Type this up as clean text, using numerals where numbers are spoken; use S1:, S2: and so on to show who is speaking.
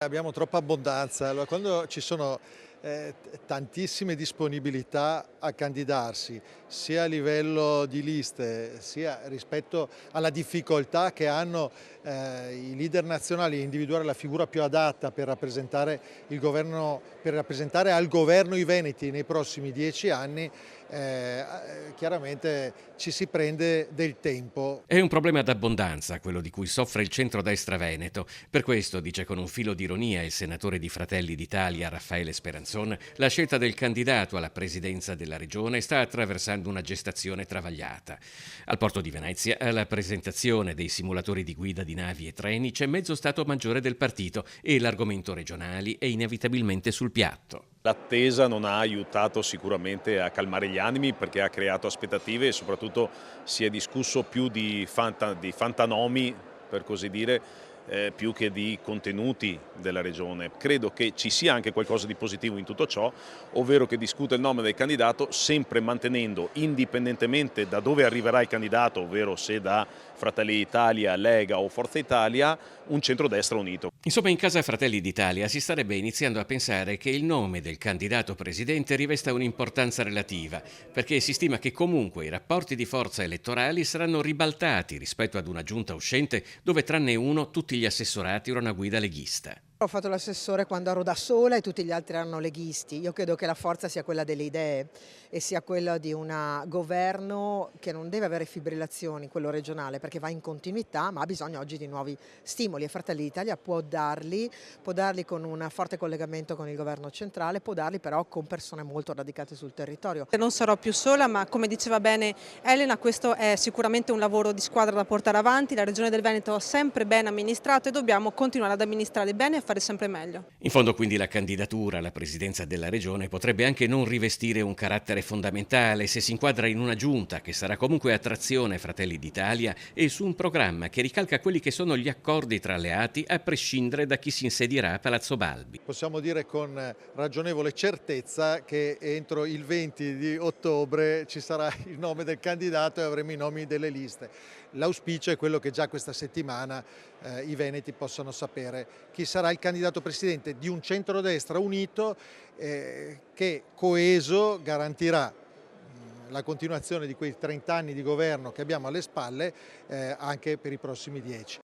S1: Abbiamo troppa abbondanza, allora quando ci sono tantissime disponibilità a candidarsi, sia a livello di liste, sia rispetto alla difficoltà che hanno i leader nazionali a individuare la figura più adatta per rappresentare il governo, per rappresentare al governo i Veneti nei prossimi 10 anni, chiaramente ci si prende del tempo.
S2: È un problema d'abbondanza quello di cui soffre il centrodestra veneto. Per questo, dice con un filo di ironia il senatore di Fratelli d'Italia Raffaele Speranzon, la scelta del candidato alla presidenza della regione sta attraversando una gestazione travagliata. Al porto di Venezia, alla presentazione dei simulatori di guida di navi e treni, c'è mezzo stato maggiore del partito e l'argomento regionali è inevitabilmente sul piatto.
S3: L'attesa non ha aiutato sicuramente a calmare gli animi perché ha creato aspettative e soprattutto si è discusso più di fantanomi, per così dire, più che di contenuti della regione. Credo che ci sia anche qualcosa di positivo in tutto ciò, ovvero che discuta il nome del candidato sempre mantenendo, indipendentemente da dove arriverà il candidato, ovvero se da Fratelli d'Italia, Lega o Forza Italia, un centrodestra unito.
S2: Insomma, in casa Fratelli d'Italia si starebbe iniziando a pensare che il nome del candidato presidente rivesta un'importanza relativa, perché si stima che comunque i rapporti di forza elettorali saranno ribaltati rispetto ad una giunta uscente dove tranne uno tutti gli assessorati erano a guida leghista.
S4: Ho fatto l'assessore quando ero da sola e tutti gli altri erano leghisti. Io credo che la forza sia quella delle idee e sia quella di un governo che non deve avere fibrillazioni, quello regionale, perché va in continuità, ma ha bisogno oggi di nuovi stimoli e Fratelli d'Italia può darli con un forte collegamento con il governo centrale, può darli però con persone molto radicate sul territorio.
S5: Non sarò più sola, ma come diceva bene Elena, questo è sicuramente un lavoro di squadra da portare avanti. La Regione del Veneto ha sempre bene amministrato e dobbiamo continuare ad amministrare bene e fare sempre meglio.
S2: In fondo, quindi, la candidatura alla presidenza della regione potrebbe anche non rivestire un carattere fondamentale se si inquadra in una giunta che sarà comunque a trazione Fratelli d'Italia e su un programma che ricalca quelli che sono gli accordi tra alleati a prescindere da chi si insedierà a Palazzo Balbi.
S1: Possiamo dire con ragionevole certezza che entro il 20 di ottobre ci sarà il nome del candidato e avremo i nomi delle liste. L'auspicio è quello che già questa settimana i veneti possano sapere chi sarà il candidato presidente di un centrodestra unito che coeso garantirà la continuazione di quei 30 anni di governo che abbiamo alle spalle anche per i prossimi 10.